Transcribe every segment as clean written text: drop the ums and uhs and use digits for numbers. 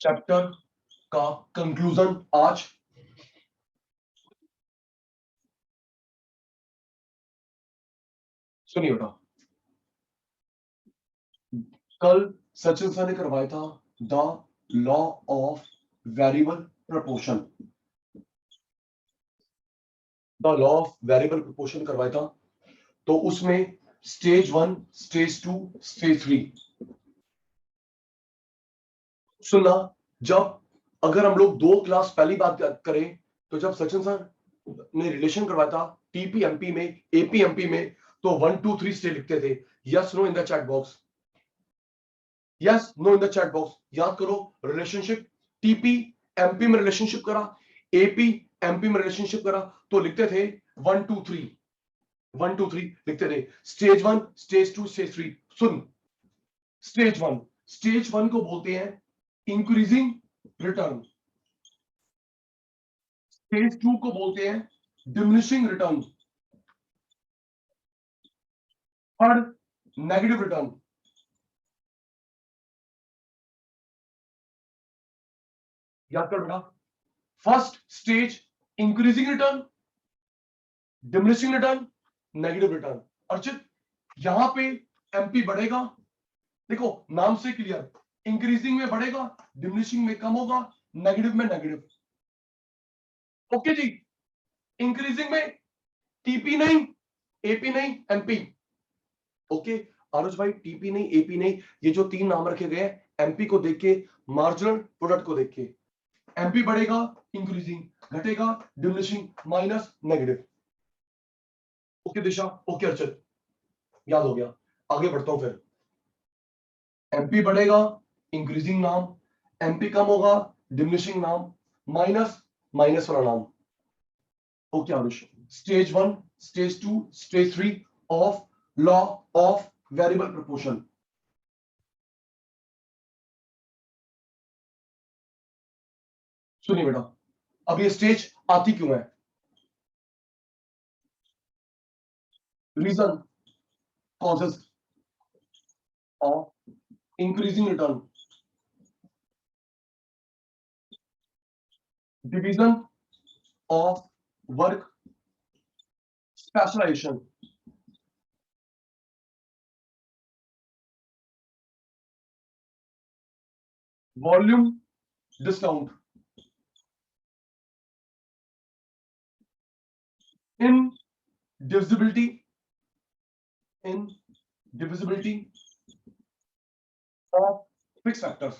Chapter का conclusion आज सुनिए बेटा, कल सचिन सर ने करवाया था the law of variable proportion. The law of variable proportion करवाया था, तो उसमें स्टेज 1, स्टेज 2, स्टेज 3 सुनना। जब अगर हम लोग 2 क्लास पहली बात करें, तो जब सचिन सर ने रिलेशन करवाया था टीपीएमपी में, एपीएमपी में, तो 1 2 3 स्टेज लिखते थे। Yes no in the chat box, yes no in the chat box. याद करो, रिलेशनशिप टीपी एमपी में रिलेशनशिप करा, एपी एमपी में रिलेशनशिप करा, तो लिखते थे 1 2 3, 1 2 3 लिखते थे। स्टेज 1, स्टेज 2, स्टेज 3 सुन। स्टेज 1 को बोलते हैं इंक्रीजिंग रिटर्न, स्टेज 2 को बोलते हैं diminishing return, third negative return. याद कर बेटा, first stage increasing return, diminishing return, negative return. Archit, यहां पे एमपी बढ़ेगा, देखो नाम से क्लियर, इंक्रीजिंग में बढ़ेगा, डिमिनिशिंग में कम होगा, नेगेटिव में नेगेटिव। ओके जी, इंक्रीजिंग में टीपी नहीं, एपी नहीं, एमपी। ओके आरुष भाई, टीपी नहीं, एपी नहीं, ये जो 3 नाम रखे गए हैं, एमपी को देख के, मार्जिनल प्रोडक्ट को देख के। एमपी बढ़ेगा इंक्रीजिंग, घटेगा डिमिनिशिंग, माइनस नेगेटिव। ओके दिशा, ओके अर्चित, याद हो गया। आगे बढ़ता हूं फिर। एमपी बढ़ेगा इंक्रीजिंग नाम, एमपी कम होगा डिमिनिशिंग नाम, माइनस माइनस वाला नाम। Okay Aarush, stage 1, stage 2, stage 3 of law of variable proportion. सुनिए बेटा, अब ये स्टेज आती क्यों है? Reason, causes of increasing return, division of work specialisation, volume discount, in divisibility of fixed factors,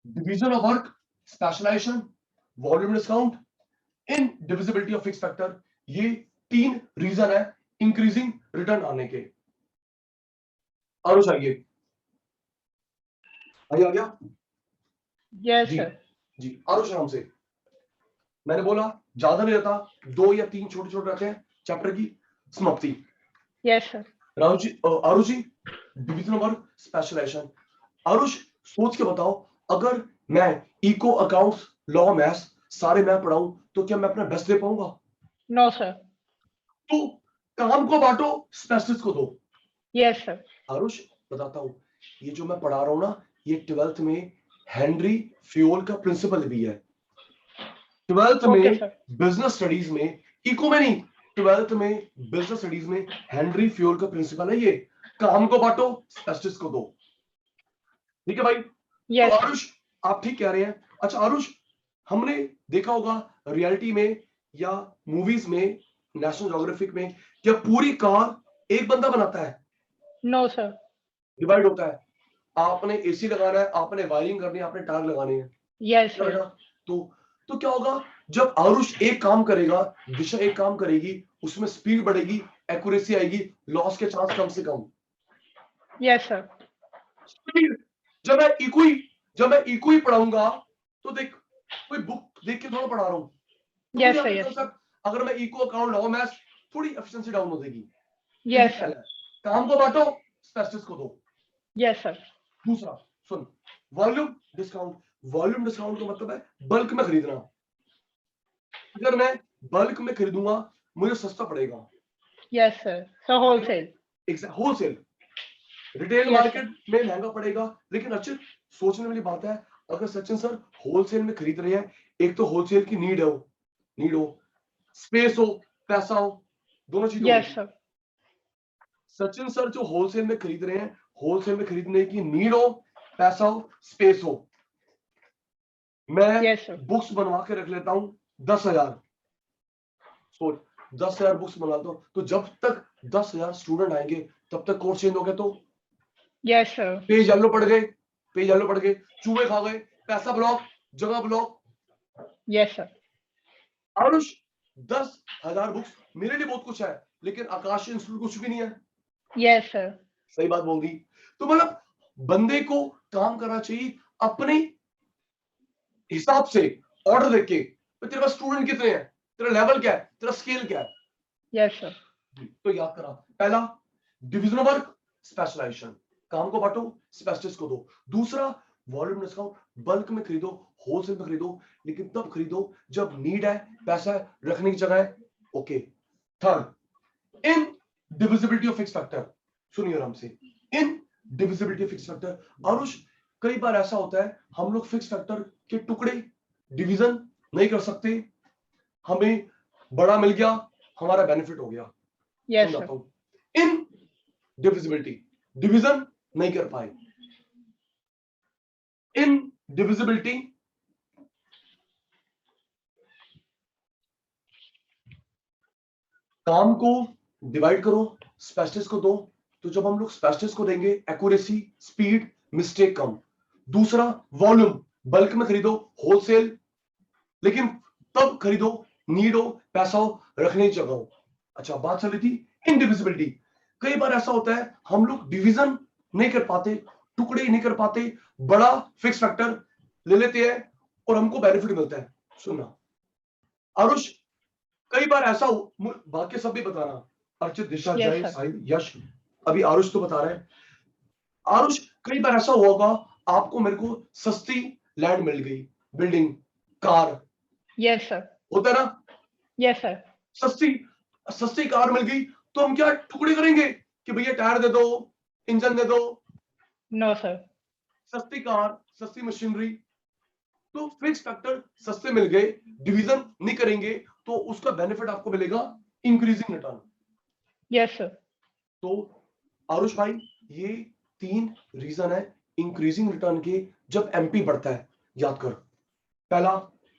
division of work, specialization, volume discount, indivisibility of fixed factor। ये 3 reason है increasing return आने के। आरुष आइए, आ गया? यस जी sir. जी, आरुष नाम से मैंने बोला ज्यादा नहीं रहता, 2 या 3 छोटे छोटे रहते हैं, चैप्टर की समाप्ति। Yes sir. Aarush ji, division of work specialisation. Aarush सोच के बताओ, अगर मैं इको, अकाउंट्स, लॉ, मैथ्स सारे मैं पढ़ाऊं, तो क्या मैं अपना बेस्ट दे पाऊंगा? No sir. तो काम को बांटो, स्पेशलिस्ट को दो। Yes sir. आरुष बताता हूं, ये जो मैं पढ़ा रहा हूं ना, ये 12th में हेनरी फ्यूल का प्रिंसिपल भी है। 12th में बिजनेस स्टडीज में, इको में नहीं, 12th में बिजनेस स्टडीज में हेनरी फ्यूल का प्रिंसिपल है ये। काम को बांटो, स्पेशलिस्ट को दो। ठीक है भाई? yes, तो आरुष आप ठीक कह रहे हैं। अच्छा आरुष, हमने देखा होगा रियलिटी में या मूवीज में, नेशनल ज्योग्राफिक में, क्या पूरी कार एक बंदा बनाता है? No sir. डिवाइड होता है। आपने एसी लगाना है, आपने वायरिंग करनी है, आपने टायर लगाने हैं। Yes sir. तो क्या होगा, जब आरुष एक काम करेगा, दिशा एक काम करेगी, उसमें स्पीड बढ़ेगी, एक्यूरेसी आएगी, लॉस के चांस कम से कम। Yes sir. जब मैं इको ही पढ़ाऊंगा, तो देख, कोई बुक देख के थोड़ा पढ़ा रहा हूं। तो यस सर, यस सर। अगर मैं इको, अकाउंट, लॉ, मैथ्स, थोड़ी एफिशिएंसी डाउन हो जाएगी। Yes sir. काम को बांटो, स्पेशलिस्ट को दो। Yes sir. दूसरा सुन, वॉल्यूम डिस्काउंट। वॉल्यूम डिस्काउंट का मतलब है बल्क में खरीदना। अगर मैं बल्क में खरीदूंगा, मुझे सस्ता पड़ेगा। Yes sir. So wholesale. Wholesale. Retail Yes, market में महंगा पड़ेगा, लेकिन अच्छे सोचने वाली बात है, अगर सचिन सर होलसेल में खरीद रहे हैं, एक तो होलसेल की नीड हो, स्पेस हो, पैसा हो, दोनों चीजें yes, होंगी। sir. सचिन सर जो होलसेल में खरीद रहे हैं, होलसेल में खरीदने की नीड हो, पैसा हो, स्पेस हो। मैं Yes, sir. बुक्स बनवा के रख लेता हूं 10,000, सोच 10,000 बुक्स बनवाता हूं, तो जब तक 10,000 स्टूडेंट आएंगे तब तक कोर्स चेंज हो गया, तो Yes, sir. पेज येलो पड़ गए, चूहे खा गए, पैसा ब्लॉक, जगह block. Yes, sir. Aarush 10,000 books मेरे लिए बहुत कुछ है, लेकिन आकाश इंस्टीट्यूट कुछ भी नहीं है। Yes, sir. सही बात बोल दी। तो मतलब बंदे को काम करना चाहिए अपने हिसाब से, ऑर्डर देख के, तो तेरे पास स्टूडेंट कितने हैं, तेरा लेवल क्या है, तेरा स्केल क्या है। Yes, sir. तो याद करा, पहला डिविजन वर्क, स्पेशलाइजेशन, काम को बांटो, स्पेशलिस्ट को दो। दूसरा वॉल्यूम डिस्काउंट, बल्क में खरीदो, होलसेल में खरीदो, लेकिन तब खरीदो जब नीड है, पैसा है, रखने की जगह है। Okay. Third, in divisibility of fix factor, सुनिए आराम से, in divisibility of fix factor. Aarush कई बार ऐसा होता है, हम लोग फिक्स फैक्टर के टुकड़े डिवीजन नहीं कर सकते, हमें बड़ा मिल गया, हमारा बेनिफिट हो गया। Yes, sir. इन डिविजिबिलिटी, डिवीजन नहीं कर पाए, इन डिविजिबिलिटी काम को डिवाइड करो, स्पेशलिस्ट को दो। तो जब हम लोग स्पेशलिस्ट को देंगे, एक्यूरेसी, स्पीड, मिस्टेक कम। दूसरा वॉल्यूम, बल्क में खरीदो, होलसेल, लेकिन तब खरीदो नीड हो, पैसा हो, रखने की जगह हो। अच्छा, बात चल रही थी इनडिविजिबिलिटी। कई बार ऐसा होता है, हम लोग डिवीजन नहीं कर पाते, टुकड़े नहीं कर पाते, बड़ा फिक्स फैक्टर ले लेते हैं और हमको बेनिफिट मिलता है। सुनना आरुष, कई बार ऐसा हो, बाकी सब भी बताना, अर्चित, दिशा, Yes, जय, sir. साहिल, यश, अभी आरुष तो बता रहे हैं। आरुष कई बार ऐसा हुआ होगा, आपको मेरे को सस्ती लैंड मिल गई, बिल्डिंग, कार, Yes, sir. होता है ना, Yes, sir. सस्ती कार मिल गई, तो हम क्या टुकड़े करेंगे कि भैया टायर दे दो, इंजन दे दो, No, sir. सस्ती कार, सस्ती मशीनरी। तो फिक्स फैक्टर सस्ते मिल गए, डिवीजन नहीं करेंगे, तो उसका बेनिफिट आपको मिलेगा इंक्रीजिंग रिटर्न। Yes, sir. तो आरुष भाई, ये 3 रीजन है इंक्रीजिंग रिटर्न के जब एमपी बढ़ता है। याद कर, पहला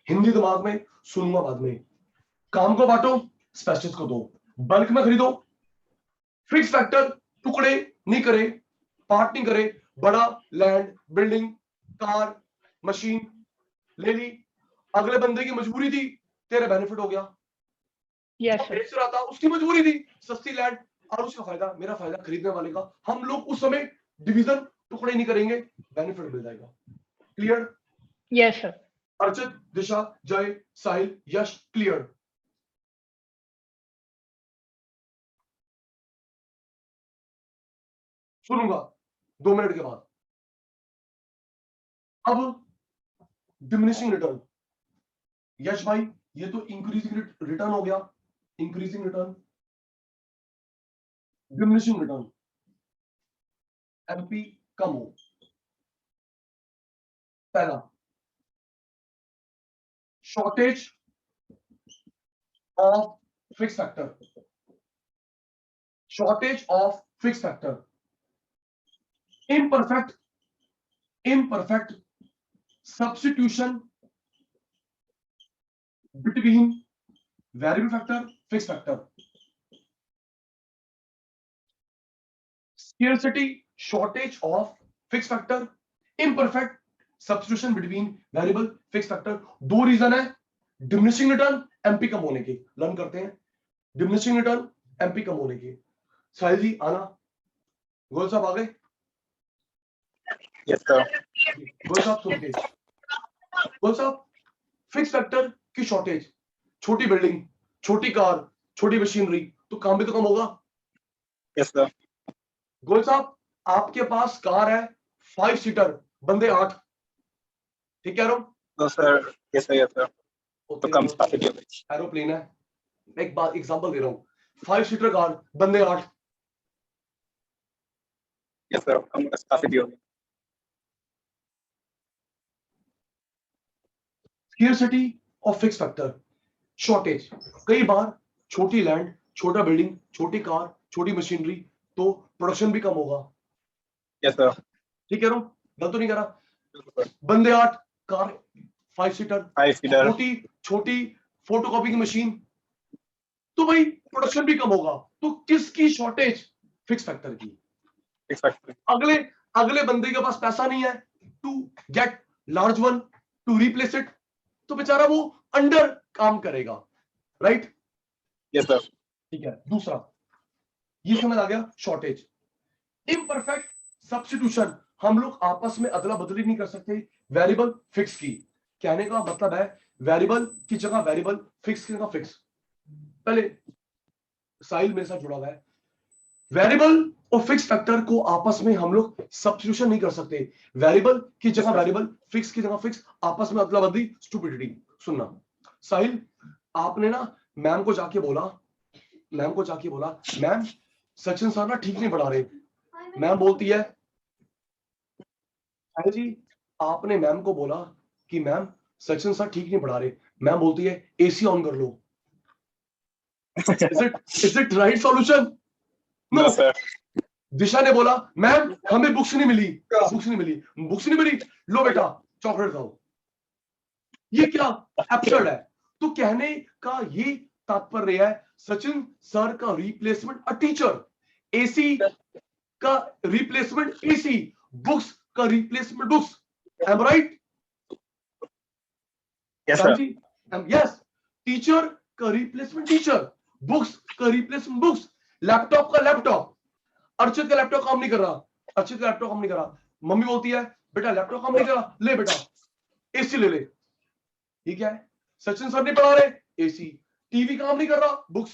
हिंदी दिमाग में, सुनूंगा बाद में, काम को बांटो, स्पेशलिस्ट को दो, बल्क में खरीदो, फिक्स फैक्टर टुकड़े नहीं करे, पार्ट नहीं करे, बड़ा लैंड, बिल्डिंग, कार, मशीन ले ली, अगले बंदे की मजबूरी थी, तेरा बेनिफिट हो गया। Yes, जो sir. बेच रहा था उसकी मजबूरी थी, सस्ती लैंड, और उसका फायदा, मेरा फायदा, खरीदने वाले का। हम लोग उस समय डिवीजन टुकड़े नहीं करेंगे, बेनिफिट मिल जाएगा। क्लियर? Yes, sir. अर्चित, दिशा, जय, साहिल, यश, क्लियर? सुनूंगा 2 मिनट के बाद। अब डिमिनिशिंग रिटर्न, यश भाई, ये तो इंक्रीजिंग रिटर्न हो गया, increasing return, diminishing return, MP कम हो। पहला, shortage of fix factor, shortage of fix factor, imperfect substitution between variable factor, fixed factor, scarcity, shortage of fixed factor, imperfect substitution between variable fixed factor। 2 reason है diminishing return, MP कम होने के। Learn करते हैं diminishing return, MP कम होने के। साहिल जी आना, गोल साहब आ गए? Yes sir. गोल साहब सुन के, गोल साहब, फिक्स फैक्टर की शॉर्टेज, छोटी बिल्डिंग, छोटी कार, छोटी मशीनरी, तो काम भी तो कम होगा। Yes sir. गोल साहब, आपके पास कार है 5 सीटर, बंदे 8, ठीक कह रहा हूं? No sir. Yes sir, yes sir. तो कम कैपेसिटी हो गई। एरोप्लेन है, एक बात एग्जांपल दे रहा हूं, 5 सीटर कार, बंदे 8, यस सर, कम स्कासिटी होगी। स्केर्सिटी और फिक्स फैक्टर, शॉर्टेज। कई बार छोटी लैंड, छोटा बिल्डिंग, छोटी कार, छोटी मशीनरी, तो प्रोडक्शन भी कम होगा। यस सर, ठीक कह रहा हूं, गलत तो नहीं कह रहा? बिल्कुल सर। बंदे 8, कार 5 सीटर, 5 सीटर, छोटी छोटी फोटोकॉपी की मशीन, तो भाई प्रोडक्शन भी कम होगा। तो किसकी शॉर्टेज? फिक्स फैक्टर की। Fix factor. अगले अगले बंदे के पास पैसा नहीं है to get large one to replace it, तो बेचारा वो अंडर काम करेगा, राइट? यस सर, ठीक है। दूसरा, ये समझ आ गया शॉर्टेज। इम्परफेक्ट सब्स्टिट्यूशन, हम लोग आपस में अदला बदली नहीं कर सकते वेरिएबल फिक्स की। कहने का मतलब है वेरिएबल की जगह वेरिएबल, फिक्स की जगह फिक्स। पहले साहिल मेरे साथ जुड़ा हुआ है, वेरिएबल और फिक्स फैक्टर को आपस में हम लोग सब्स्टिट्यूशन नहीं कर सकते। वेरिएबल की जगह वेरिएबल, फिक्स की जगह फिक्स, आपस में अदला बदली, स्टूपिडिटी। सुनना साहिल, आपने ना मैम को जाके बोला, मैम सचिन सर ना ठीक नहीं पढ़ा रहे। मैम बोलती है, साहिल जी आपने मैम को बोला कि मैम सचिन सर ठीक नहीं पढ़ा रहे। मैम बोलती है एसी ऑन कर लो। Is it right solution? No sir, Disha ने बोला मैम हमें बुक्स नहीं मिली, लो बेटा चॉकलेट खाओ। ये क्या एब्सर्ड है? तो कहने का ये तात्पर्य है सचिन सर का रिप्लेसमेंट अ टीचर, एसी का रिप्लेसमेंट एसी, बुक्स का replacement books. Am right? Yes sir, yes. Teacher का रिप्लेसमेंट टीचर, बुक्स का रिप्लेसमेंट बुक्स, लैपटॉप का लैपटॉप। अर्चित का लैपटॉप काम नहीं कर रहा, मम्मी बोलती है बेटा लैपटॉप काम नहीं कर रहा, ले बेटा एसी ले ले। ठीक है, सचिन सर नहीं पढ़ा रहे, एसी। टीवी काम नहीं कर रहा, बुक्स।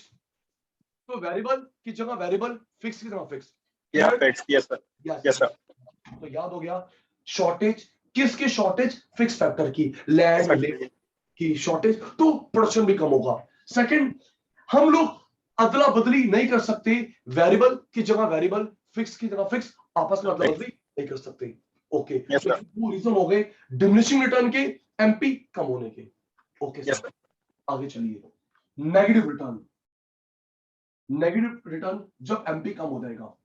तो वेरिएबल की जगह वेरिएबल, फिक्स की जगह fix. Fix. Yes sir, yes sir. तो याद हो गया शॉर्टेज किसकी? शॉर्टेज फिक्स फैक्टर की, लैंड लेबर की शॉर्टेज, तो प्रोडक्शन भी कम होगा। सेकंड, हम लोग अदला बदली नहीं कर सकते, वेरिएबल की जगह वेरिएबल, फिक्स की जगह फिक्स, आपस में अदला बदली नहीं कर सकते। Okay, Yes, sir. तो रीजन हो गए डिमिनिशिंग रिटर्न के, एमपी कम होने के। ओके Yes, सर, आगे चलिए। नेगेटिव रिटर्न, नेगेटिव रिटर्न जब एमपी कम हो जाएगा,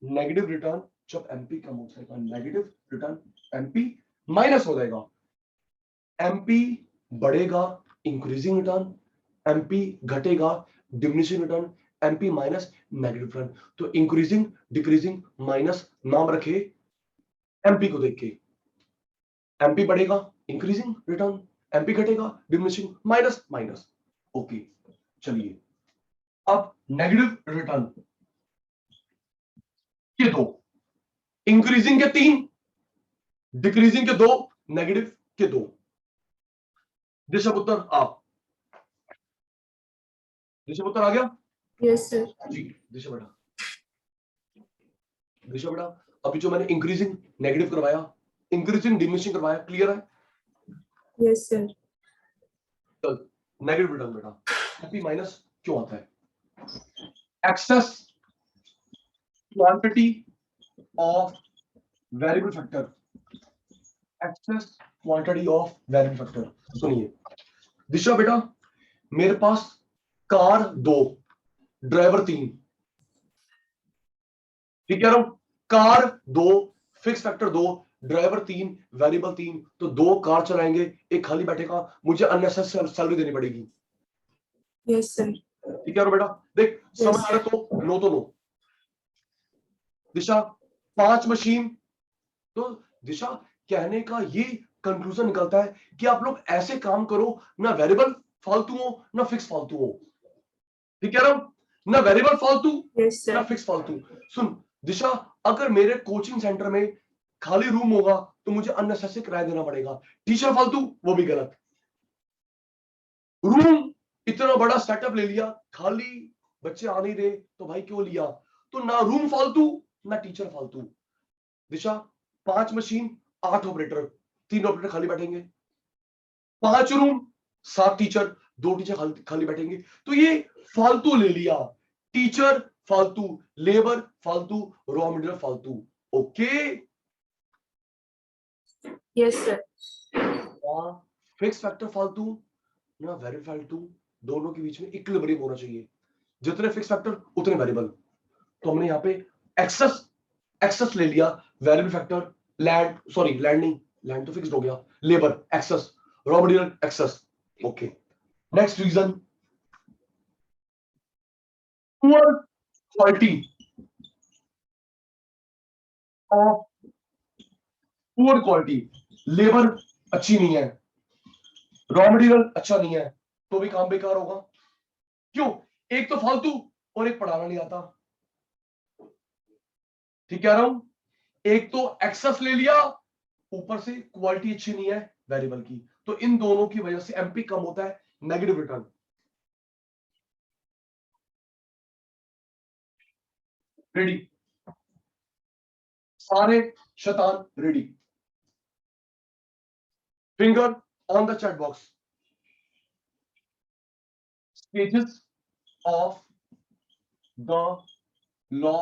नेगेटिव रिटर्न जब एमपी कम हो जाएगा, नेगेटिव रिटर्न एमपी माइनस हो जाएगा। एमपी बढ़ेगा, इंक्रीजिंग रिटर्न, एमपी घटेगा, diminishing return, MP minus negative return. तो इंक्रीजिंग, डिक्रीजिंग, माइनस नाम रखे एमपी को देख के। एमपी बढ़ेगा, इंक्रीजिंग रिटर्न, एमपी घटेगा, डिमिनिशिंग, माइनस माइनस। ओके, चलिए अब नेगेटिव रिटर्न के 2, इंक्रीजिंग के 3, डिक्रीजिंग के 2, नेगेटिव के 2। दिशापुत्र आप, दिशापुत्र आ गया? Yes sir. जी दिशा बेटा, अभी जो मैंने इंक्रीजिंग नेगेटिव करवाया, इंक्रीजिंग डिमिनिशिंग करवाया, क्लियर है? Yes sir. नेगेटिव रिटर्न बेटा, एमपी माइनस क्यों आता है? Excess quantity of variable factor, excess quantity of variable factor. सुनिए दिशा बेटा, मेरे पास कार 2, ड्राइवर 3, ठीक कह रहा हूं? Car 2, fix factor 2, driver 3, variable 3, तो 2 कार चलाएंगे, एक खाली बैठेगा, मुझे अननेसेसरी सैलरी देनी पड़ेगी। Yes sir. ठीक है बेटा, देख समझ आ रहा तो नो। दिशा 5 मशीन, तो दिशा कहने का ये कंक्लूजन निकलता है कि आप लोग ऐसे काम करो ना वेरिएबल फालतू हो ना फिक्स फालतू हो। ठीक है ना वेरिएबल फालतू यस ना सर। फिक्स फालतू। सुन दिशा, अगर मेरे कोचिंग सेंटर में खाली रूम होगा तो मुझे अननेसेसरी किराया देना पड़ेगा, टीचर फालतू, वो भी गलत। रूम इतना बड़ा सेटअप ले लिया, खाली बच्चे आ नहीं रहे, तो भाई क्यों लिया? तो ना रूम फालतू ना टीचर फालतू। दिशा 5 मशीन 8 ऑपरेटर, 3 ऑपरेटर खाली बैठेंगे, 5 रूम 7 टीचर, 2 टीचर खाली बैठेंगे, तो ये फालतू ले लिया। टीचर फालतू, लेबर फालतू, रॉ मटेरियल फालतू। Okay, Yes, sir. Fix factor फालतू ना वेरिएबल फालतू, दोनों के बीच में इक्विलिब्रियम होना चाहिए, जितने फिक्स फैक्टर उतने वेरिएबल। तो हमने यहाँ पे एक्सेस ले लिया, variable factor, land, sorry land नहीं, लैंड तो फिक्स्ड हो गया, labour excess, raw material excess. Okay, next reason, poor quality of, poor quality, labour अच्छी नहीं है, रॉ मटेरियल अच्छा नहीं है, तो भी काम बेकार होगा। क्यों? एक तो फालतू और एक पढ़ाना नहीं आता। ठीक कह रहा हूं, एक तो एक्सेस ले लिया, ऊपर से क्वालिटी अच्छी नहीं है वेरिएबल की, तो इन दोनों की वजह से एमपी कम होता है, नेगेटिव रिटर्न। रेडी, सारे शैतान ready, finger on the chat box. Stages of the law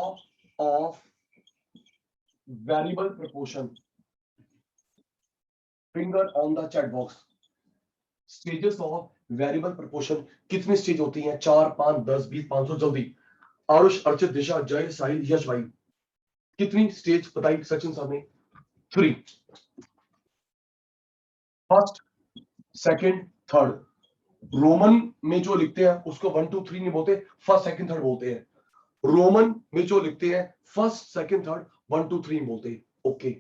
of variable proportion, finger on the chat box. Stages of variable proportion, कितनी स्टेज होती हैं? 4, 5, 10, 20, 500। जल्दी, आरुष, अर्चित, दिशा, जय, साहिल, यश भाई, कितनी स्टेज बताई सचिन सर ने? 3, फर्स्ट, सेकंड, थर्ड। रोमन में जो लिखते हैं उसको 1 2 3 नहीं बोलते, फर्स्ट सेकंड थर्ड बोलते हैं। रोमन में जो लिखते हैं फर्स्ट सेकंड थर्ड 1 2 3 बोलते हैं। ओके,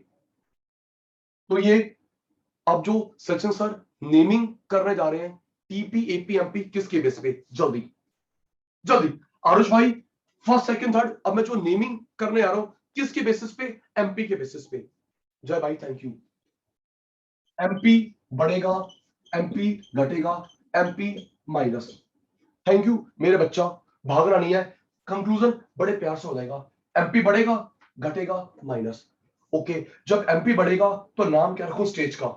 तो ये अब जो सचिन सर नेमिंग करने जा रहे हैं, टीपी, एपी, एमपी, किसके बेस पे? जल्दी जल्दी, आरुष भाई, फर्स्ट सेकंड थर्ड, अब मैं जो नेमिंग करने आ रहा हूं किसके बेसिस पे? एमपी के बेसिस पे। जय भाई, थैंक यू। एमपी बढ़ेगा, एमपी घटेगा, एमपी माइनस। थैंक यू मेरे बच्चा, भागना नहीं है, कंक्लूजन बड़े प्यार से हो जाएगा। एमपी बढ़ेगा, घटेगा, माइनस। ओके, जब एमपी बढ़ेगा तो नाम क्या रखूं? स्टेज का।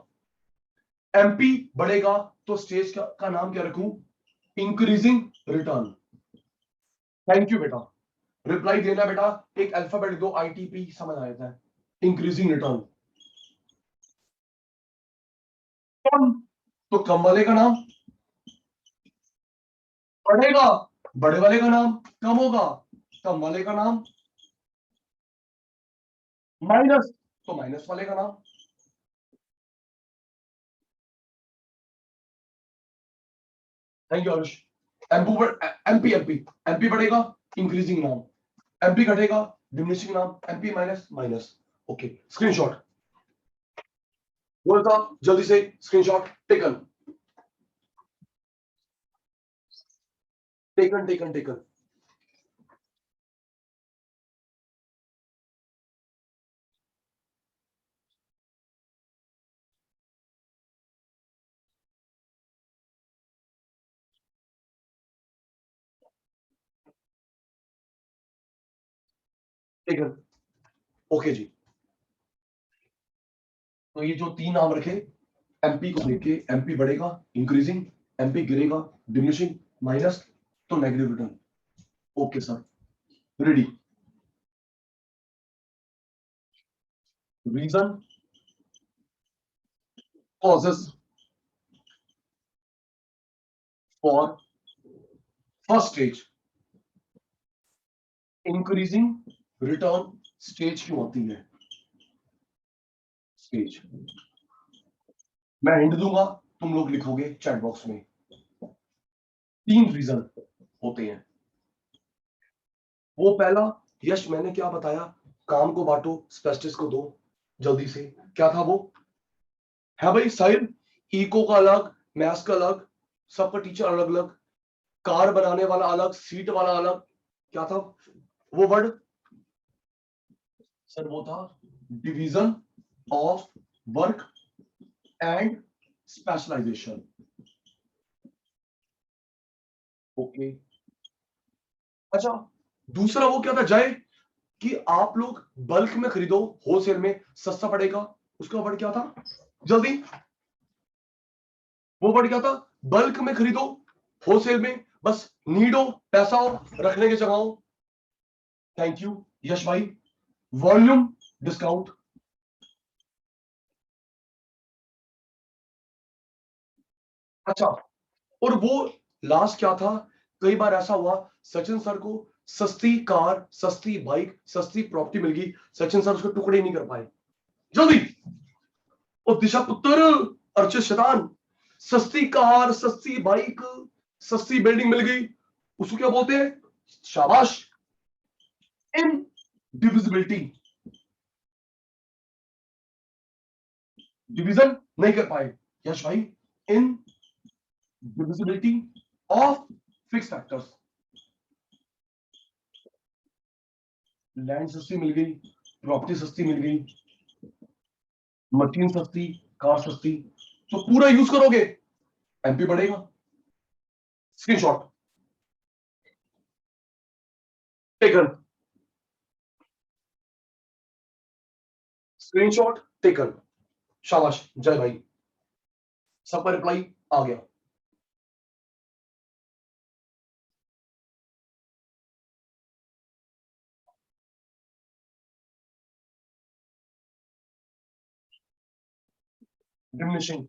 एमपी बढ़ेगा तो स्टेज का नाम क्या रखूं? Increasing return. थैंक यू बेटा, रिप्लाई देना बेटा, एक अल्फाबेट दो, आईटीपी समझ आ जाता है। इंक्रीजिंग रिटर्न, कम, तो कम वाले का नाम बढ़ेगा, बड़े वाले का नाम कम होगा, कम वाले का नाम माइनस, तो माइनस वाले का नाम। Thank you Aarush. MP MP MP बढ़ेगा, इंक्रीजिंग नाम, एमपी घटेगा, डिमिनिशिंग नाम, MP minus minus. Okay, screenshot बोलता, जल्दी से screenshot taken, taken taken taken. Taken, okay जी। तो ये जो 3 नाम रखे, एमपी को लेके, एमपी बढ़ेगा इंक्रीजिंग, एमपी गिरेगा डिमिनिशिंग, माइनस, तो negative return. Okay sir, ready. Reason, causes for first stage increasing return. Stage क्यों होती है? स्टेज मैं हिंट दूंगा, तुम लोग लिखोगे चैट बॉक्स में। 3 रीजन होते हैं। वो पहला, यश मैंने क्या बताया? काम को बांटो, स्पेशलिस्ट को दो, जल्दी से। क्या था वो? है भाई साहिल, इको का अलग, मैथ्स का अलग, सबका टीचर अलग अलग, कार बनाने वाला अलग, सीट वाला अलग। क्या था वो वर्ड सर? वो था division of work and specialisation. Okay, अच्छा, दूसरा वो क्या था जय, कि आप लोग बल्क में खरीदो, होलसेल में सस्ता पड़ेगा, उसका वर्ड क्या था? जल्दी, वो वर्ड क्या था? बल्क में खरीदो, होलसेल में बस नीड हो, पैसा हो, रखने के जगह हो। थैंक यू यश भाई। वॉल्यूम डिस्काउंट, अच्छा, और वो लास्ट क्या था, कई बार ऐसा हुआ सचिन सर को सस्ती कार, सस्ती बाइक, सस्ती प्रॉपर्टी मिल गई, सचिन सर उसको टुकड़े नहीं कर पाए। जल्दी, और दिशा पुत्र, अर्चित शैतान, सस्ती कार, सस्ती बाइक, सस्ती बिल्डिंग मिल गई, उसको क्या बोलते हैं, शाबाश, इनडिविजिबिलिटी, डिवीजन नहीं कर पाए यश भाई, indivisibility of fix factors. Land सस्ती मिल गई, प्रॉपर्टी सस्ती मिल गई, मशीन सस्ती, कार सस्ती, तो पूरा यूज करोगे, एमपी बढ़ेगा। स्क्रीनशॉट टेकन, स्क्रीनशॉट टेकन, शाबाश जय भाई, सबका रिप्लाई आ गया। डिमिनिशिंग,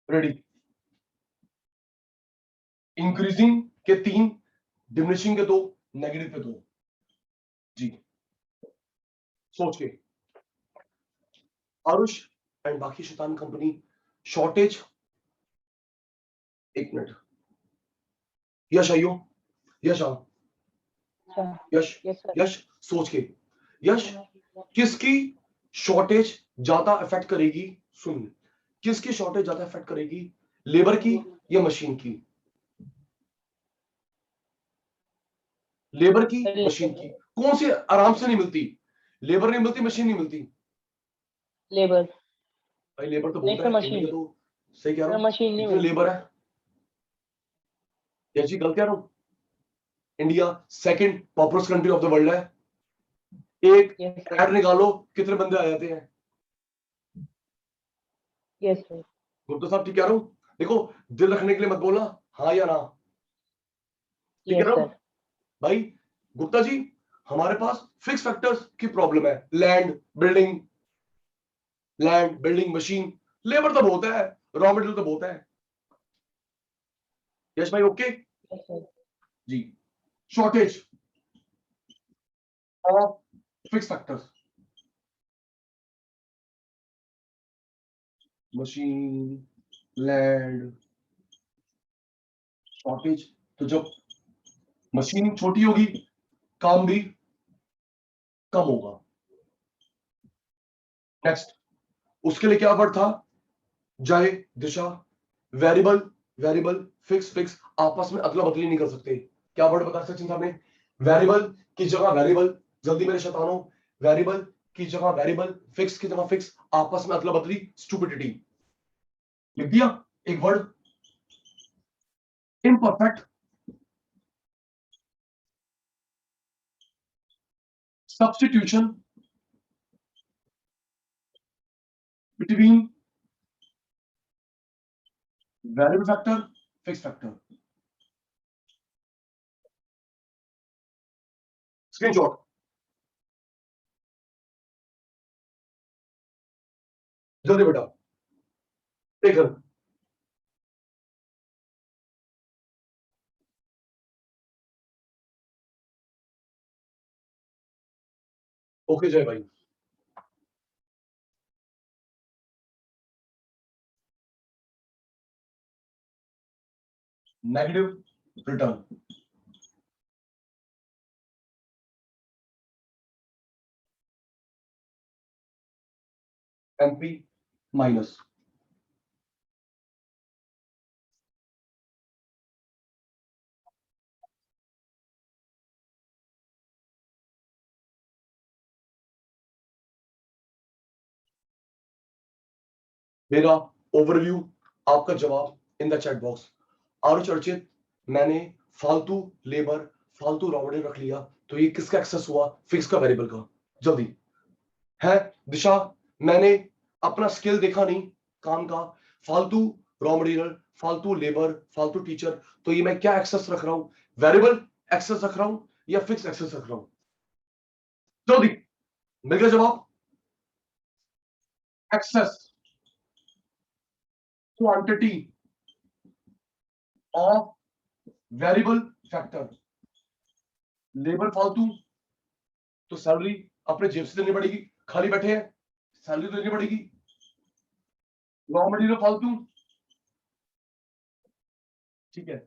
रेडी, इंक्रीजिंग के 3, डिमिनिशिंग के 2, नेगेटिव के 2, जी सोच के। आरुष एंड बाकी शैतान कंपनी, शॉर्टेज, एक मिनट, यश आइयो, यश आओ, यश, यश सोच के, यश किसकी शॉर्टेज ज्यादा इफेक्ट करेगी, सुन, किसकी शॉर्टेज ज्यादा इफेक्ट करेगी, लेबर की या मशीन की, लेबर की, मशीन की, कौन सी आराम से नहीं मिलती, लेबर नहीं मिलती, मशीन नहीं मिलती, लेबर, भाई लेबर तो नहीं बहुत सर, है मशीन, इंडिया, तो सही कह रहा हूँ, मशीन नहीं इतनी मिलती। लेबर है, यश जी गलत कह रहा हूँ, India second populace country of the world है, एक यस ऐड निकालो कितने बंदे आ जाते हैं, यस सर, गुप्ता साहब ठीक कह रहा हूँ, देखो दिल रखने के लिए मत बोलना, हाँ या ना, ठीक कह यस रहा हूँ सर, भाई। गुप्ता जी, हमारे पास फिक्स फैक्टर्स की प्रॉब्लम है, land building, land building machine, labour तो बहुत है, रॉ मटेरियल तो बहुत है, यश भाई ओके यस सर, जी। Shortage of fix factors, machine, land, shortage, तो जब मशीन छोटी होगी काम भी कम होगा। नेक्स्ट, उसके लिए क्या वर्ड था, जय, दिशा, वेरिएबल, वेरिएबल, फिक्स, फिक्स, आपस में अदला बदली नहीं कर सकते, क्या वर्ड बता सचिन साहब ने, वेरिएबल की जगह वेरिएबल, जल्दी मेरे शैतानों, वेरिएबल की जगह वेरिएबल, फिक्स की जगह फिक्स, आपस में अदला बदली, स्टूपिडिटी, लिख दिया एक word, imperfect, substitution between variable factor, fix factor, screenshot, जल्दी बेटा, टेकन, ओके जय भाई, नेगेटिव रिटर्न, एमपी माइनस, मेरा ओवरव्यू, आपका जवाब in the chat box. Aarush Archit, मैंने फालतू लेबर, फालतू रॉ मटेरियल रख लिया, तो ये किसका एक्सेस हुआ? फिक्स का वेरिएबल का। जल्दी है दिशा, मैंने अपना स्किल देखा नहीं काम का, फालतू रॉ मटेरियल, फालतू लेबर, फालतू टीचर, तो ये मैं क्या एक्सेस रख रहा हूं? वेरिएबल एक्सेस रख रहा हूं या फिक्स एक्सेस रख रहा हूं? जल्दी मिल गया जवाब। Excess quantity of variable factor. Labour फालतू, तो सैलरी अपने जेब से देनी पड़ेगी, खाली बैठे हैं सैलरी तो देनी पड़ेगी। रॉ मटेरियल फालतू, ठीक है।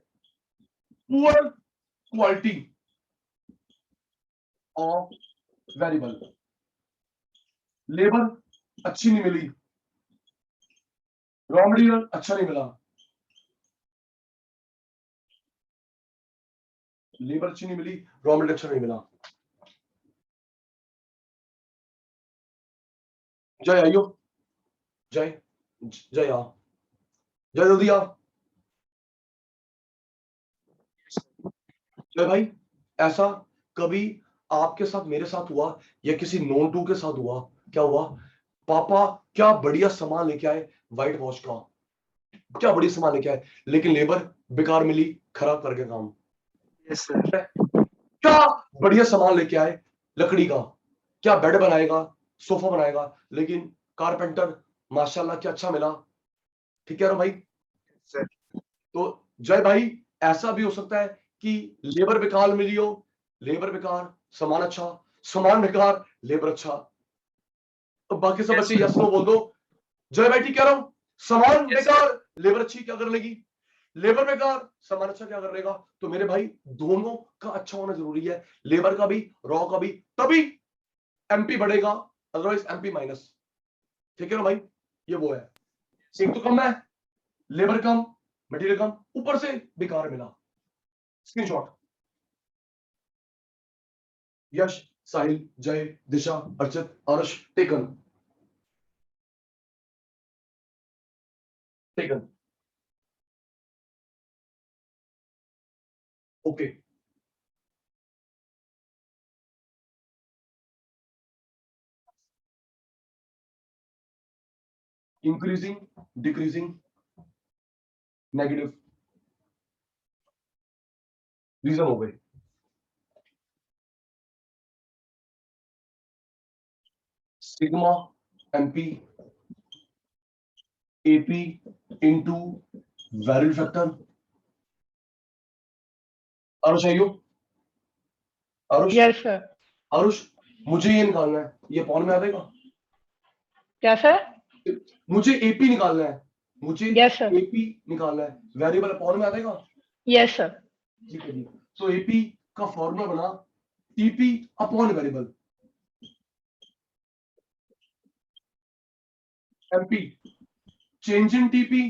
Poor quality of variable, labour अच्छी नहीं मिली, रॉ मटेरियल अच्छा नहीं मिला, लेबर अच्छी नहीं मिली, रॉ मटेरियल अच्छा नहीं मिला। जय आइयो, जय जय आ, जय जल्दी आ। जय भाई, ऐसा कभी आपके साथ मेरे साथ हुआ या किसी नॉन टू के साथ हुआ? क्या हुआ? पापा क्या बढ़िया सामान लेके आए, व्हाइट वॉश का क्या बढ़िया सामान लेके आए, लेकिन लेबर बेकार मिली, खराब करके काम। Yes sir. क्या बढ़िया सामान लेके आए लकड़ी का, क्या बेड बनाएगा, सोफा बनाएगा, लेकिन कारपेंटर माशाल्लाह क्या अच्छा मिला। ठीक है ना भाई? सर तो जय भाई, ऐसा भी हो सकता है कि लेबर बेकार मिली हो, लेबर बेकार सामान अच्छा, सामान बेकार लेबर अच्छा। तो बाकी सब Yes, बच्चे sir. यस नो बोल दो। जय भाई ठीक कह रहा हूं, सामान बेकार लेबर अच्छी क्या कर लेगी, लेबर बेकार सामान अच्छा क्या कर लेगा? तो मेरे भाई दोनों का अच्छा होना जरूरी है, लेबर का भी रॉ का भी, तभी एमपी बढ़ेगा, अदरवाइज एमपी माइनस। ठीक है ना भाई? ये वो है, एक तो कम है, लेबर कम, मटेरियल कम, ऊपर से बेकार मिला। स्क्रीनशॉट। यश, साहिल, जय, Disha, Archit, Arsh, taken taken okay. Increasing, decreasing, negative, reason हो गए। Sigma MP AP into value factor. Arush आइयो, आरुष, यस सर। आरुष मुझे ये निकालना है, ये पॉन में आ जाएगा। क्या सर? मुझे एपी निकालना है, मुझे यस सर। एपी निकालना है, वेरिएबल पॉन में आ जाएगा। Yes sir. ठीक है जी। तो एपी का फॉर्मूला बना TP upon variable, MP change in TP,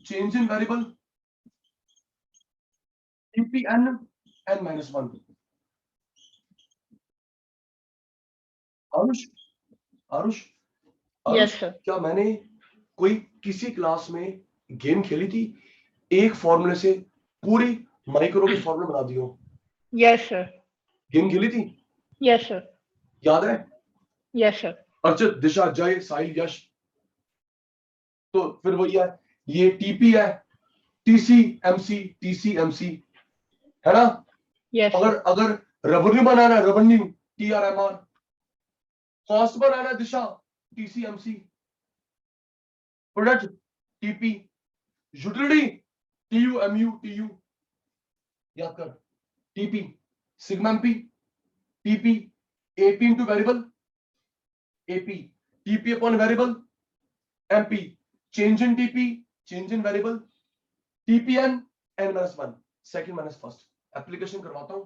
change in variable, TP N N minus one. Arush, Arush, Arush, yes sir. क्या मैंने कोई किसी क्लास में गेम खेली थी, एक फॉर्मूले से पूरी माइक्रो के फॉर्मूले बना दियो? Yes sir. गेम खेली थी, यस सर। याद है? Yes sir. अर्चित, दिशा, जय, साहिल, यश, तो फिर वही है, ये टीपी है, टीसी एमसी, टीसी एमसी, है ना? यस अगर सर। अगर रेवेन्यू बनाना है, रेवेन्यू टीआरएमआर, कॉस्ट बनाना है Disha, TCMC, product TP, utility TUMU, TU, याद कर, TP, sigma MP, TP, AP into variable, AP, TP upon variable, MP, change in TP, change in variable, TP N N minus one, second minus first. Application करवाता हूं,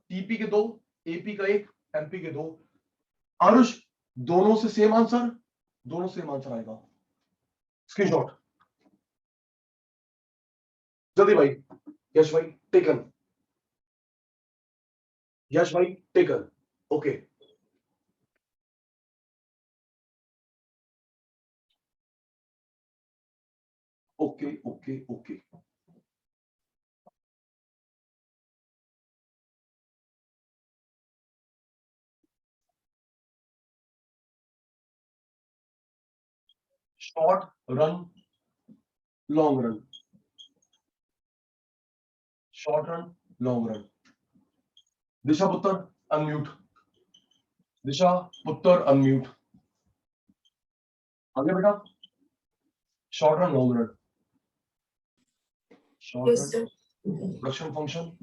TP के दो, AP का एक, MP के दो। आरुष, दोनों से सेम आंसर, दोनों सेम आंसर आएगा। स्क्रीनशॉट जल्दी भाई। यश भाई टेकन, यश भाई taken, okay. Okay okay okay. Short run, long run, short run, long run. Disha पुत्र अनम्यूट, दिशा पुत्र अनम्यूट। आगे बेटा, short run, long run, short Yes, run, sir. Production function,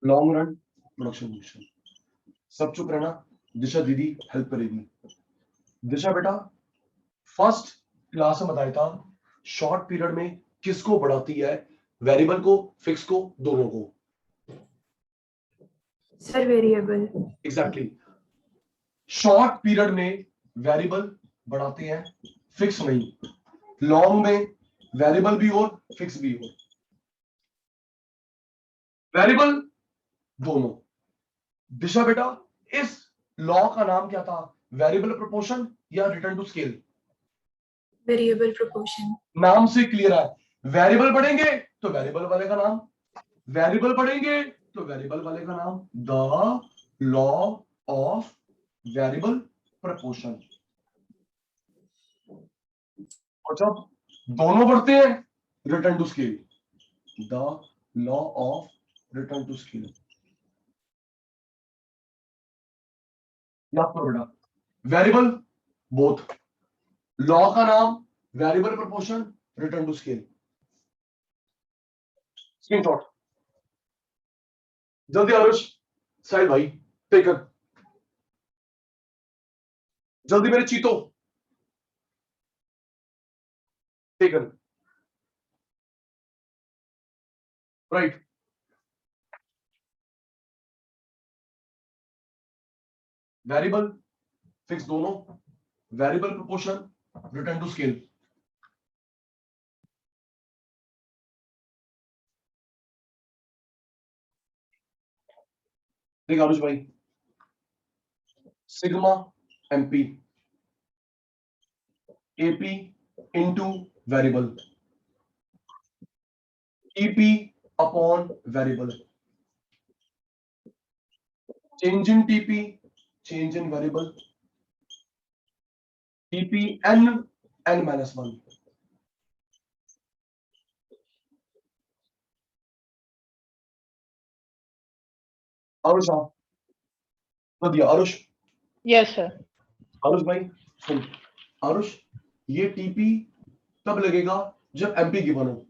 long run, production function. सब चुप रहना, दिशा दीदी हेल्प करेगी। दिशा बेटा, फर्स्ट क्लास में बताया था शॉर्ट पीरियड में किसको बढ़ाती है, वेरिएबल को, फिक्स को, दोनों को। Sir, variable. Exactly short period में वेरिएबल बढ़ाते हैं, फिक्स नहीं। लॉन्ग में वेरिएबल भी और फिक्स भी हो, वेरिएबल दोनों। दिशा बेटा, इस लॉ का नाम क्या था, वेरिएबल प्रोपोर्शन या return to scale? Variable proportion. नाम से क्लियर है, वेरिएबल बढ़ेंगे तो वेरिएबल वाले का नाम, वेरिएबल बढ़ेंगे तो वेरिएबल वाले का नाम, the law of variable proportion. और जब दोनों बढ़ते हैं, return to scale, the law of return to scale. याद करो बेटा, वेरिएबल बोथ, लॉ का नाम variable proportion, return to scale. Screenshot जल्दी, आरुष साहिल भाई टेकर, जल्दी मेरे चीतो टेकर, राइट। वेरिएबल फिक्स दोनों, variable proportion, return to scale. देख आरुष भाई, sigma MP AP into variable, TP upon variable, change in TP, change in variable, TP N N minus one. Aarush हाँ तो दिया आरुष। Yes, sir. आरुष भाई सुन, आरुष ये टीपी तब लगेगा जब एमपी गिवन हो,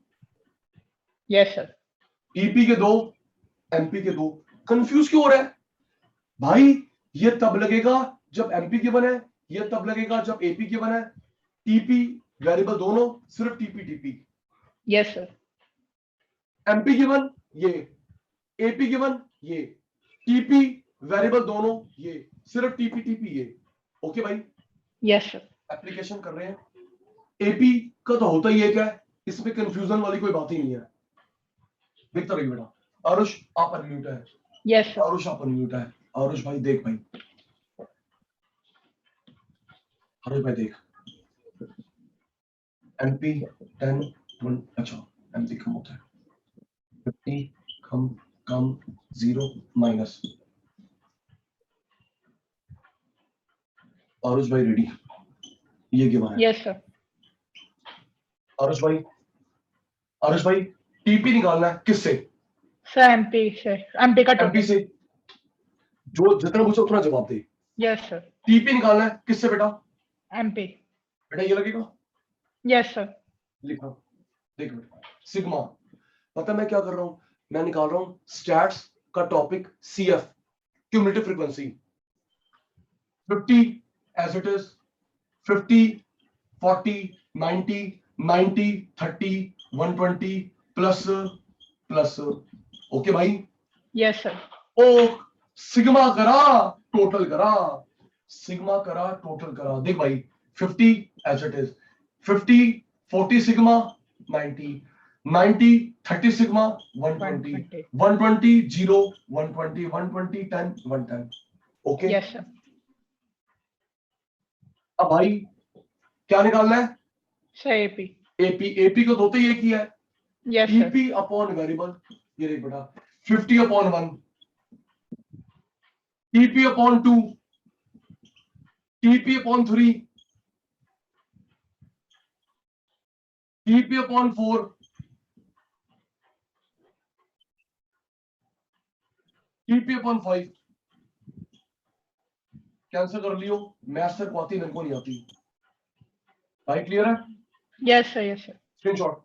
Yes, sir. टीपी के दो, एमपी के दो। कंफ्यूज क्यों हो रहा है भाई, ये तब लगेगा जब एमपी गिवन है, ये तब लगेगा जब एपी गिवन है। टीपी वेरिएबल दोनों, सिर्फ TP TP. Yes, sir. MP given ये, एपी गिवन ये, टीपी वेरिएबल दोनों ये, सिर्फ टीपी टीपी ये। ओके भाई, Yes, sir. एप्लीकेशन कर रहे हैं। एपी का तो होता ही एक है, इसमें कंफ्यूजन वाली कोई बात ही नहीं है। देखता रहिए बेटा। आरुष आप अनम्यूट है, Yes, sir. आरुष आप अनम्यूट है। आरुष भाई देख भाई, आरुष भाई देख, एमपी 10 1, अच्छा एमपी कम होता है, 50 कम कम 0 माइनस। आरुष भाई रेडी, ये गिवन है। Yes, sir. आरुष भाई, आरुष भाई टीपी निकालना है किससे? Sir, MP, sir. MP का एमपी total. से, जो जितना पूछो उतना जवाब दे। Yes, sir. टीपी निकालना है किससे बेटा? MP. बेटा ये लगेगा, Yes, sir. लिखो देख बेटा, सिग्मा। पता मैं क्या कर रहा हूं, मैं निकाल रहा हूं स्टैट्स का topic CF, cumulative frequency. 50 as it is, 50 40 90 90 30 120 plus plus. Okay भाई, Yes, sir. ओ सिग्मा करा टोटल करा, सिग्मा करा टोटल करा। देख भाई 50 as it is, 50 40 sigma 90 90 30 sigma 120 120 0 120 120 10 110। Okay Yes, sir. अब भाई क्या निकालना है? Sir, AP. एपी, एपी को होते ही एक ही है, Yes, sir. TP upon variable. ये देख बेटा 50 upon 1, TP upon 2, TP upon 3, TP upon 4, TP upon 5, cancel कर लियो। मैथ सर को आती, मेरे को नहीं आती। भाई क्लियर है? Yes, sir. Yes, sir. Screenshot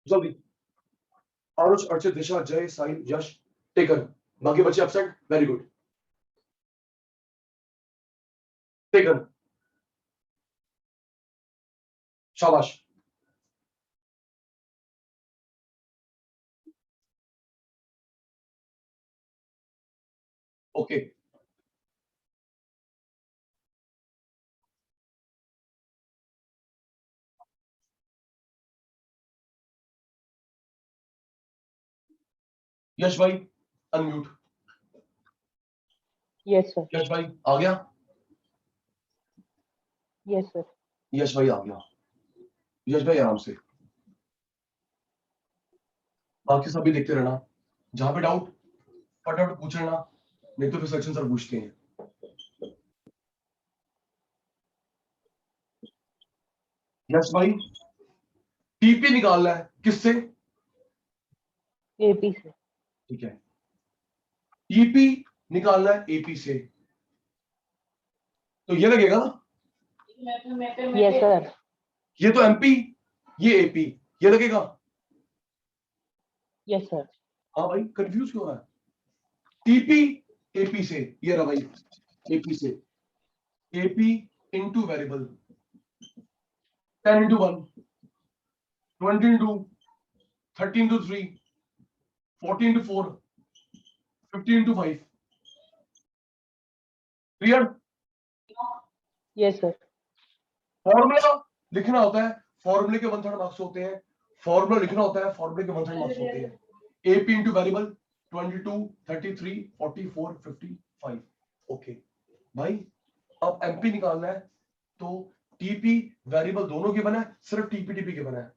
जल्दी। आरुष, अर्चित, दिशा, जय, साहिल, यश, टेकन। बाकी बच्चे एब्सेंट, वेरी गुड। टेकन, शाबाश। ओके, यश भाई अनम्यूट। Yes, sir. यश भाई आ गया? Yes, sir. यश भाई आ गया। यश भाई आराम से, बाकी सभी देखते रहना। जहां पे डाउट फटाफट पूछ लेना, नहीं तो फिर सेक्शन सर पूछते हैं। यश भाई टीपी निकालना है किससे? AP से। ठीक है, टीपी निकालना है एपी से, तो ये लगेगा ना? Yes, sir. ये तो एमपी, ये एपी, ये लगेगा। Yes, sir. हाँ भाई, कंफ्यूज क्यों हो रहा है? टीपी एपी से, ये रहा भाई, एपी से, AP into variable 10 into 1, 20 into 30 into 3, 40 into 4, 50 into 5। Clear? Yes, sir. Formula लिखना होता है, फॉर्मूले के 1/3 मार्क्स होते हैं। फॉर्मूला लिखना होता है, फॉर्मूले के 1/3 मार्क्स होते हैं। AP into variable 22, 33, 44, 55। ओके भाई, अब एमपी निकालना है, तो टीपी वेरिएबल दोनों के बना है, सिर्फ टीपी के बना है?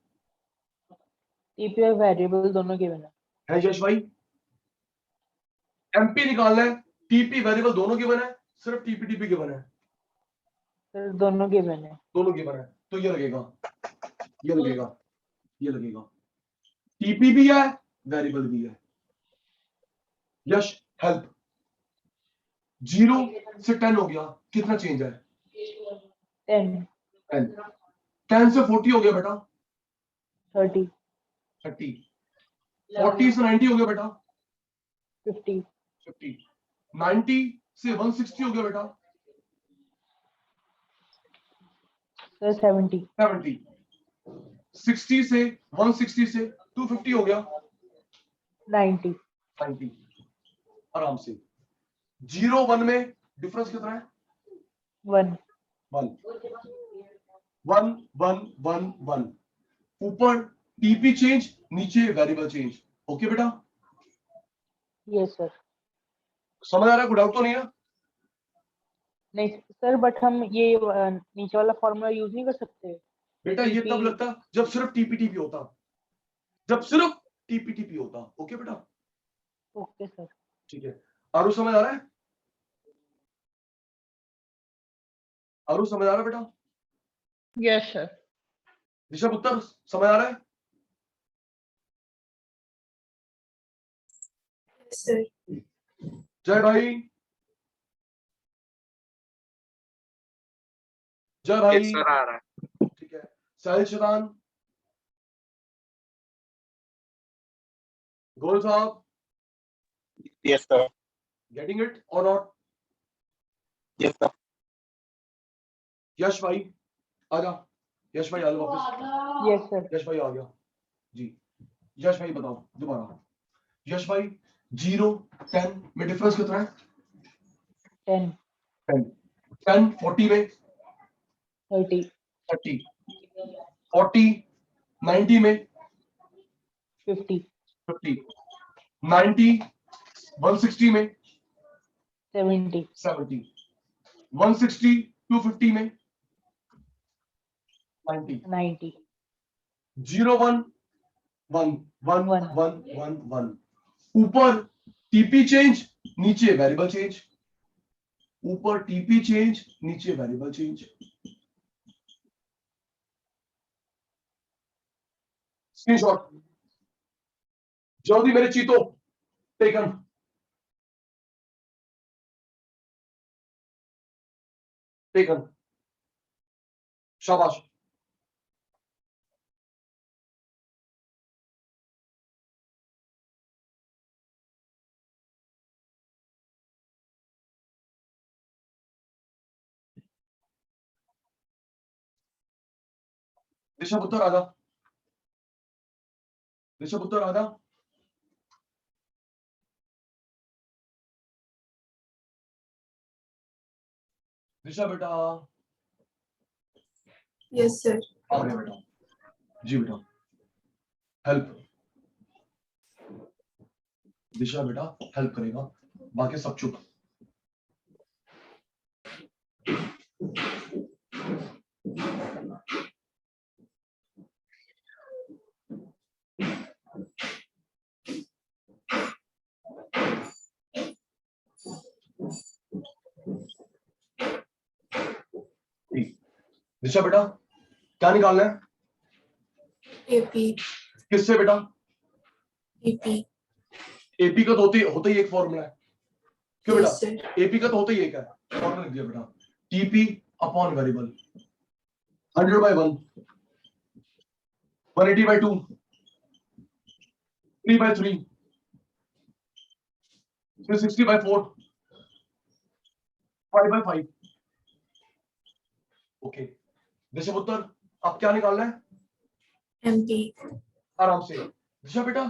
TP और variable दोनों given है। यश भाई, एमपी निकालना है, टीपी वेरिएबल दोनों के बना है, सिर्फ टीपी के बना है? सर दोनों given है। दोनों के बना है, तो ये लगेगा, ये लगेगा, ये लगेगा। टीपी भी है, वेरिएबल भी है। यश हेल्प। 0 से 10 हो गया, कितना चेंज है? 10, 10। 10 से 40 हो गया बेटा, 30, 30। 40 से 90 हो गया बेटा, 50, 50। 90 से 160 हो गया बेटा, सर 70, 70। 60 से 160 से 250 हो गया, 90, 90। आराम से। 0 1 में डिफरेंस कितना है? 1, 1 1 1 1 1। ऊपर टीपी चेंज, नीचे वेरिएबल चेंज। ओके बेटा, yes sir। समझ आ रहा है? कोई डाउट तो नहीं है? नहीं सर, बट हम ये नीचे वाला फॉर्मूला यूज नहीं कर सकते? बेटा ये तब लगता जब सिर्फ टीपी होता, जब सिर्फ टीपी होता। ओके बेटा, ओके सर। ठीक है। आरू समझ आ रहा है? आरू समझ आ रहा है बेटा? Yes, sir. ऋषभ उत्तर समझ आ रहा है? Yes, sir. जय भाई, जय भाई। Yes, sir, आ रहा है। ठीक है, साहिल शतान, गोल साहब, Yes, sir. गेटिंग इट और नॉट? Yes, sir. यश भाई आजा, यश भाई आ जाओ वापस। Yes sir. यश भाई आ गया जी। यश भाई बताओ दोबारा। यश भाई 0 10 में डिफरेंस कितना है? 10, 10। 10 40 में 30, 30। 40 90 में 50, 50। 90 160 में 70, 70। 160 250 में 90। 90, 0 1 1 1 1, 1 1 1। ऊपर टीपी चेंज, नीचे वेरिएबल चेंज। ऊपर टीपी चेंज, नीचे वेरिएबल चेंज। स्क्रीनशॉट जल्दी मेरे चीतो टेकन टेकन शाबाश ऋषभ उत्तर आधा ऋषभ उत्तर आधा ऋषभ बेटा Yes, sir. आ गया बेटा जी बेटा हेल्प दिशा बेटा हेल्प करेगा बाकी सब चुप दिशा बेटा क्या निकालना है AP, किससे बेटा EP. एपी का तो होता ही एक फॉर्मूला है क्यों बेटा Yes, sir. एपी का तो होता ही एक है फॉर्मूला लिख दिया बेटा TP upon variable 100 by 1 180 by 2 3 by 3 360 by 4 5 by 5 okay दिशा उत्तर अब क्या निकालना है MP. आराम से दिशा बेटा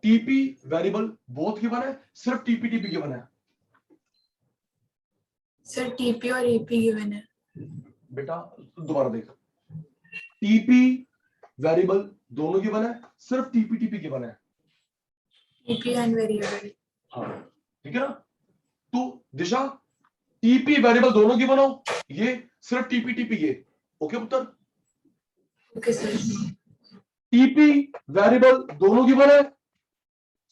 टीपी वेरिएबल बोथ गिवन है सिर्फ टीपी टीपी गिवन है Sir, TP और AP given है. बेटा दोबारा देख टीपी वेरिएबल दोनों गिवन है सिर्फ टीपी टीपी गिवन है TP and variable. हाँ ठीक है ना तो दिशा टीपी वेरिएबल दोनों गिवन हो ये सिर्फ टीपी टीपी ये ओके उत्तर Okay, sir. टीपी वेरिएबल दोनों गिवन है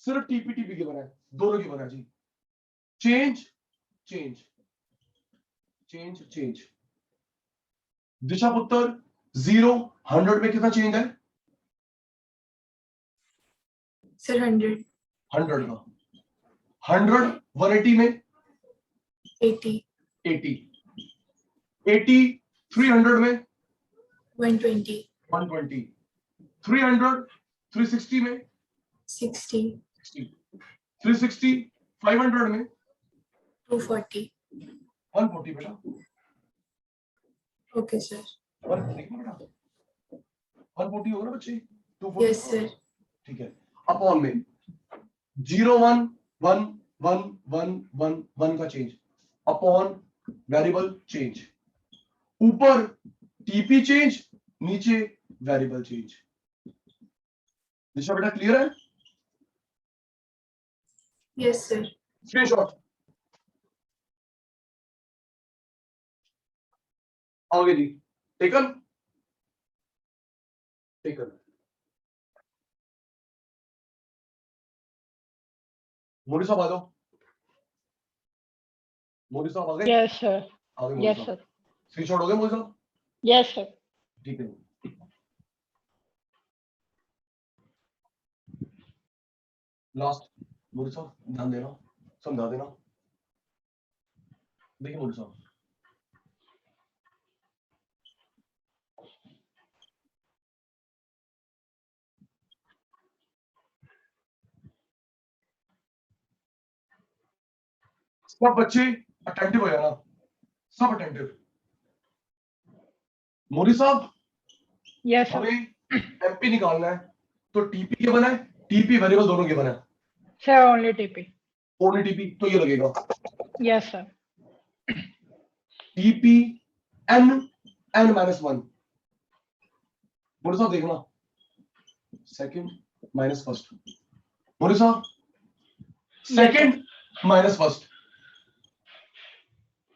सिर्फ टीपी टीपी गिवन है दोनों गिवन है जी चेंज चेंज चेंज चेंज दिशा पुत्र 0 100 में कितना चेंज है Sir, 100, 100 का 100 180 में 80, 80 80 300 में 120, 120 300 360 में 60, 60 360 500 में 240. 140 बेटा Okay, sir. 140 बेटा 140 होगा ना बच्चे 240 Yes, sir. ठीक है अपॉन में 0 1 1 1 1 1 1 का चेंज अपॉन वेरिएबल चेंज ऊपर टीपी चेंज नीचे वेरिएबल चेंज दिशा बेटा क्लियर है Yes, sir. स्क्रीनशॉट आगे जी टेकन टेकन मोदी साहब आ जाओ मोदी साहब आ गए Yes, sir. आगे मोदी Yes, साहब sir. स्क्रीनशॉट हो गए मोदी साहब Yes, sir. ठीक है लास्ट मोदी साहब ध्यान देना समझा देना देखिए मोदी साहब सब बच्चे अटेंटिव हो जाना सब अटेंटिव मोदी साहब Yes, sir. हमें एमपी निकालना है तो टीपी के बना है टीपी वेरिएबल दोनों के बना है Sir, only TP. Only TP तो ये लगेगा Yes, sir. TP N N minus 1 Modi साहब देखना सेकंड माइनस फर्स्ट मोदी साहब second minus first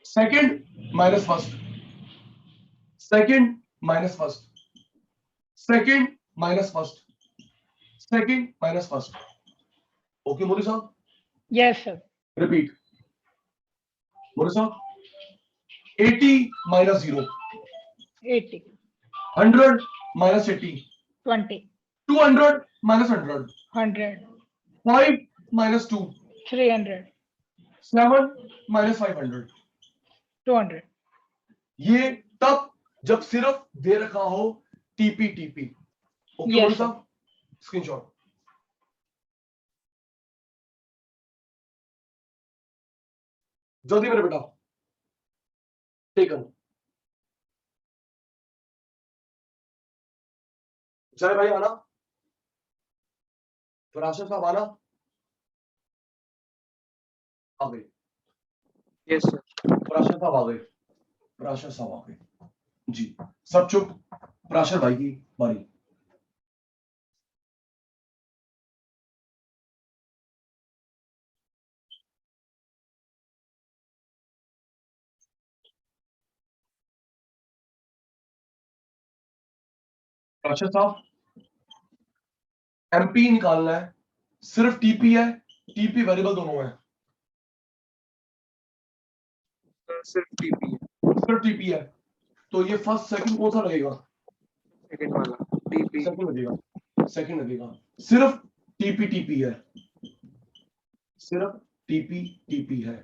second minus first second minus first second minus first second minus first okay Modi साहब Yes, sir. रिपीट मोदी साहब 80 minus 0 80, 100 minus 80 20, 200 minus 100. 100. 5 minus 2. 300. 7 minus 500. 200. ये तब जब सिर्फ दे रखा हो टीपी टीपी। ओके Yes, बोल sir. साहब, स्क्रीनशॉट। जल्दी मेरे बेटा, टेकन। जय भाई आना, फराशद साहब आना, आ गए। Yes, sir. फराशद साहब आ गए, फराशद साहब आ गए जी। सब चुप, फराशद भाई की बारी। फराशद साहब, एमपी निकालना है, सिर्फ टीपी है, टीपी वेरिएबल दोनों है, सिर्फ TP है, सिर्फ टीपी है। तो ये फर्स्ट सेकंड कौन सा लगेगा? सेकंड वाला TP। सेकंड लगेगा, सेकंड लगेगा। सिर्फ टीपी टीपी है, सिर्फ टीपी टीपी है।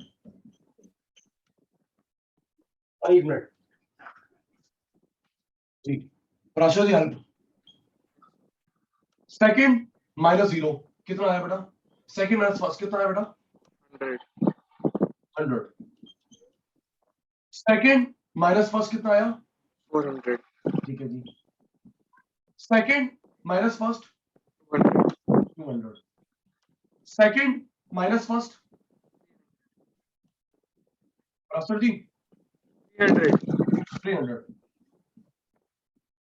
एक मिनट जी, प्राशा जी हेल्प। सेकंड माइनस 0 कितना आया बेटा? सेकंड माइनस फर्स्ट कितना आया बेटा? 100, 100। सेकंड माइनस फर्स्ट कितना आया? 400, ठीक है जी। Second minus first 200, 200। Second minus first Prasha ji 300, 300।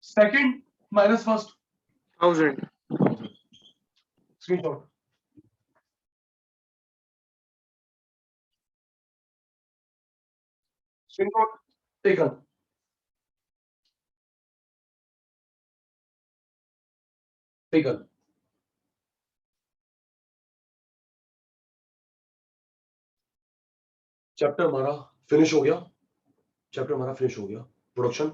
Second minus first 1000, screenshot. Screenshot taken. Taken. Chapter हमारा फिनिश हो गया, चैप्टर हमारा फिनिश हो गया। प्रोडक्शन